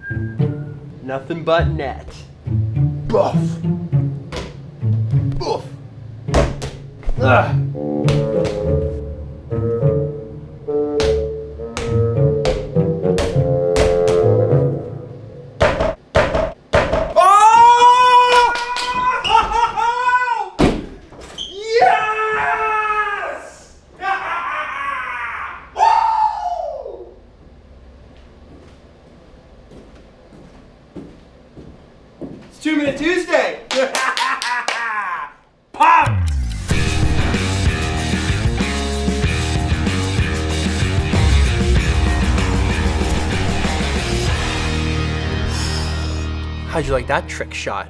Nothing but net. Buff. Buff. It's 2 Minute Tuesday! Pop! How'd you like that trick shot?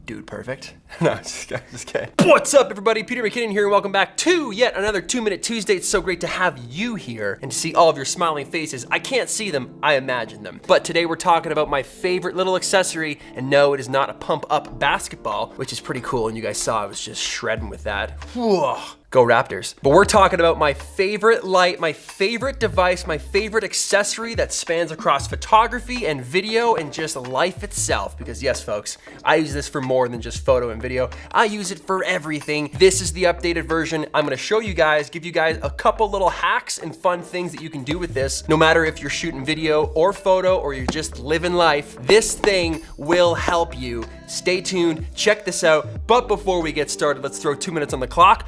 Dude, perfect. No, just kidding. What's up, everybody? Peter McKinnon here, and welcome back to yet another 2 Minute Tuesday. It's so great to have you here and to see all of your smiling faces. I can't see them, I imagine them. But today we're talking about my favorite little accessory, and no, it is not a pump-up basketball, which is pretty cool, and you guys saw I was just shredding with that. Whoa. Go Raptors. But we're talking about my favorite light, my favorite device, my favorite accessory that spans across photography and video and just life itself. Because yes, folks, I use this for more than just photo and video. I use it for everything. This is the updated version. I'm gonna show you guys, give you guys a couple little hacks and fun things that you can do with this. No matter if you're shooting video or photo or you're just living life, this thing will help you. Stay tuned, check this out. But before we get started, let's throw 2 minutes on the clock.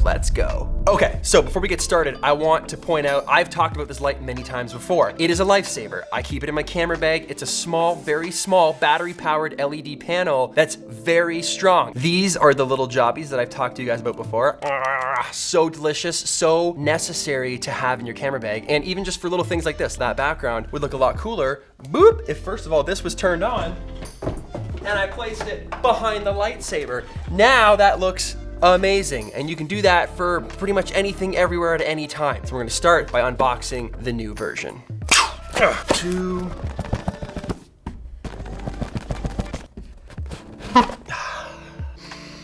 Let's go. Okay, so before we get started, I want to point out, I've talked about this light many times before. It is a lifesaver. I keep it in my camera bag. It's a small, very small battery-powered LED panel that's very strong. These are the little jobbies that I've talked to you guys about before. So delicious, so necessary to have in your camera bag. And even just for little things like this, that background would look a lot cooler. Boop, if first of all this was turned on and I placed it behind the lightsaber. Now that looks amazing, and you can do that for pretty much anything, everywhere, at any time. So we're gonna start by unboxing the new version.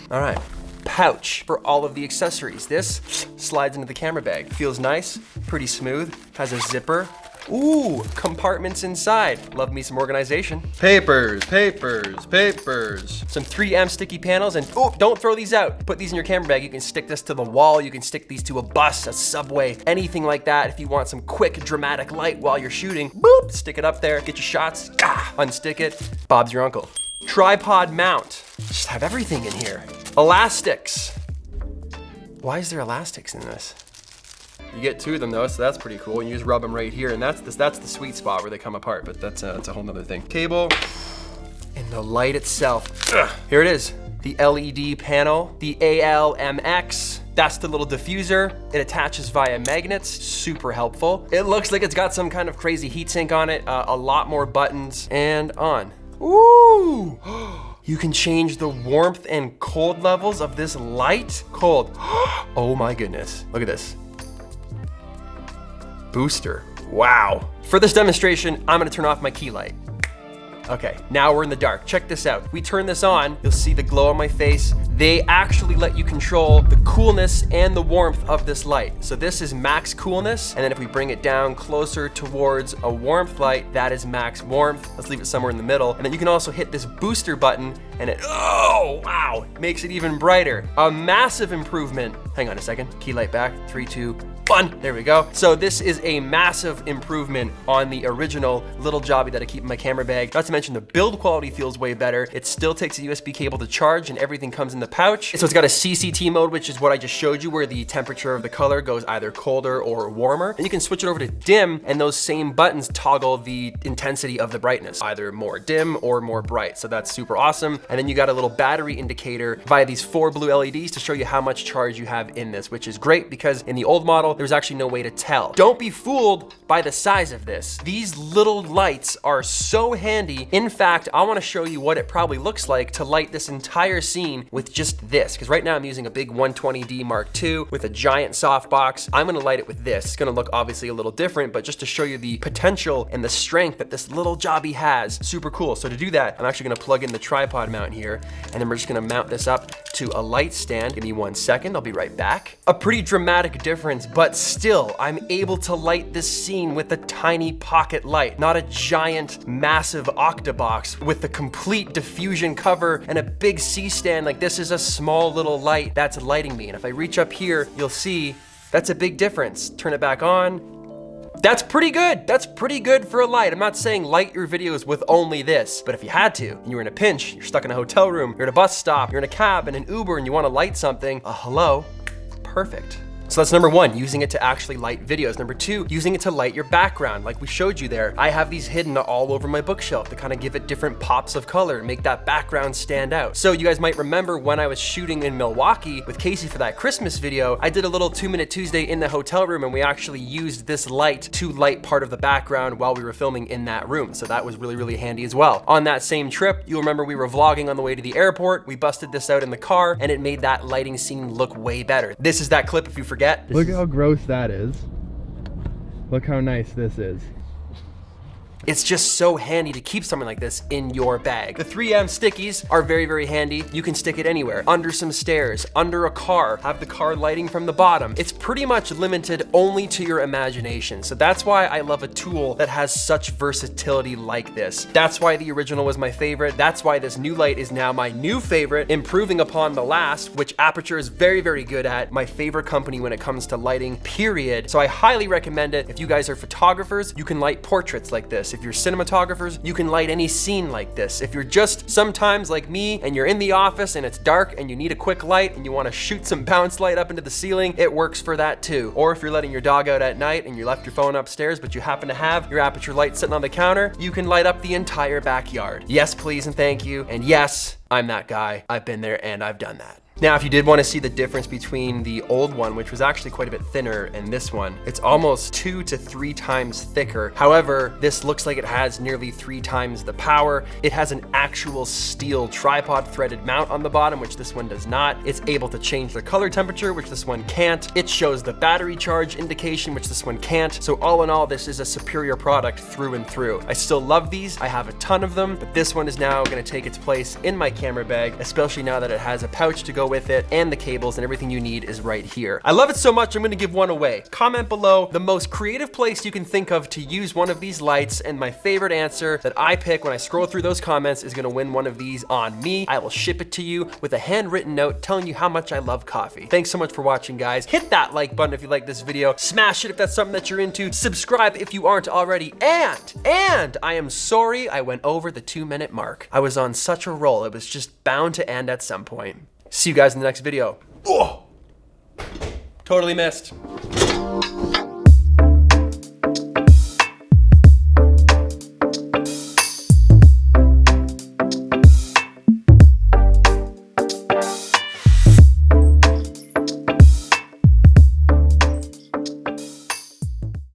All right, pouch for all of the accessories. This slides into the camera bag. Feels nice, pretty smooth, has a zipper. Ooh, compartments inside. Love me some organization. Papers, papers, papers. Some 3M sticky panels, and oh, don't throw these out. Put these in your camera bag. You can stick this to the wall. You can stick these to a bus, a subway, anything like that. If you want some quick, dramatic light while you're shooting, boop, stick it up there, get your shots, unstick it. Bob's your uncle. Tripod mount. Just have everything in here. Elastics. Why is there elastics in this? You get two of them though, so that's pretty cool. You just rub them right here, and that's the sweet spot where they come apart, but that's a whole nother thing. Cable, and the light itself. Here it is, the LED panel, the ALMX. That's the little diffuser. It attaches via magnets, super helpful. It looks like it's got some kind of crazy heatsink on it, a lot more buttons, and on. Ooh! You can change the warmth and cold levels of this light. Cold. Oh my goodness, look at this. Booster, wow. For this demonstration, I'm gonna turn off my key light. Okay, now we're in the dark. Check this out. We turn this on, you'll see the glow on my face. They actually let you control the coolness and the warmth of this light. So this is max coolness, and then if we bring it down closer towards a warmth light, that is max warmth. Let's leave it somewhere in the middle. And then you can also hit this booster button, and it, oh, wow, makes it even brighter. A massive improvement. Hang on a second, key light back, 3, 2, 1, there we go. So this is a massive improvement on the original little jobby that I keep in my camera bag. Not to mention the build quality feels way better. It still takes a USB cable to charge, and everything comes in the pouch. So it's got a CCT mode, which is what I just showed you, where the temperature of the color goes either colder or warmer. And you can switch it over to dim, and those same buttons toggle the intensity of the brightness, either more dim or more bright. So that's super awesome. And then you got a little battery indicator via these 4 blue LEDs to show you how much charge you have in this, which is great because in the old model, there's actually no way to tell. Don't be fooled by the size of this. These little lights are so handy. In fact, I wanna show you what it probably looks like to light this entire scene with just this, because right now I'm using a big 120D Mark II with a giant softbox. I'm gonna light it with this. It's gonna look obviously a little different, but just to show you the potential and the strength that this little jobby has, super cool. So to do that, I'm actually gonna plug in the tripod mount here, and then we're just gonna mount this up to a light stand. Give me 1 second, I'll be right back. A pretty dramatic difference, but still, I'm able to light this scene with a tiny pocket light, not a giant, massive octabox with the complete diffusion cover and a big C-stand. Like, this is a small little light that's lighting me. And if I reach up here, you'll see that's a big difference. Turn it back on. That's pretty good. That's pretty good for a light. I'm not saying light your videos with only this, but if you had to, and you were in a pinch, you're stuck in a hotel room, you're at a bus stop, you're in a cab, in an Uber, and you wanna light something, hello, perfect. So that's number one, using it to actually light videos. Number two, using it to light your background. Like we showed you there, I have these hidden all over my bookshelf to kind of give it different pops of color and make that background stand out. So you guys might remember when I was shooting in Milwaukee with Casey for that Christmas video, I did a little 2-Minute Tuesday in the hotel room, and we actually used this light to light part of the background while we were filming in that room. So that was really, really handy as well. On that same trip, you'll remember we were vlogging on the way to the airport. We busted this out in the car, and it made that lighting scene look way better. This is that clip if you forget. Look how gross that is. Look how nice this is. It's just so handy to keep something like this in your bag. The 3M stickies are very, very handy. You can stick it anywhere, under some stairs, under a car, have the car lighting from the bottom. It's pretty much limited only to your imagination. So that's why I love a tool that has such versatility like this. That's why the original was my favorite. That's why this new light is now my new favorite, improving upon the last, which Aputure is very, very good at. My favorite company when it comes to lighting, period. So I highly recommend it. If you guys are photographers, you can light portraits like this. If you're cinematographers, you can light any scene like this. If you're just sometimes like me and you're in the office and it's dark and you need a quick light and you want to shoot some bounce light up into the ceiling, it works for that too. Or if you're letting your dog out at night and you left your phone upstairs but you happen to have your Aputure light sitting on the counter, you can light up the entire backyard. Yes, please and thank you. And yes, I'm that guy. I've been there and I've done that. Now, if you did want to see the difference between the old one, which was actually quite a bit thinner, and this one, it's almost 2 to 3 times thicker. However, this looks like it has nearly 3 times the power. It has an actual steel tripod threaded mount on the bottom, which this one does not. It's able to change the color temperature, which this one can't. It shows the battery charge indication, which this one can't. So all in all, this is a superior product through and through. I still love these. I have a ton of them, but this one is now going to take its place in my camera bag, especially now that it has a pouch to go with it, and the cables and everything you need is right here. I love it so much, I'm gonna give one away. Comment below the most creative place you can think of to use one of these lights, and my favorite answer that I pick when I scroll through those comments is gonna win one of these on me. I will ship it to you with a handwritten note telling you how much I love coffee. Thanks so much for watching, guys. Hit that like button if you like this video. Smash it if that's something that you're into. Subscribe if you aren't already. And I am sorry I went over the 2-minute mark. I was on such a roll. It was just bound to end at some point. See you guys in the next video. Oh, totally missed.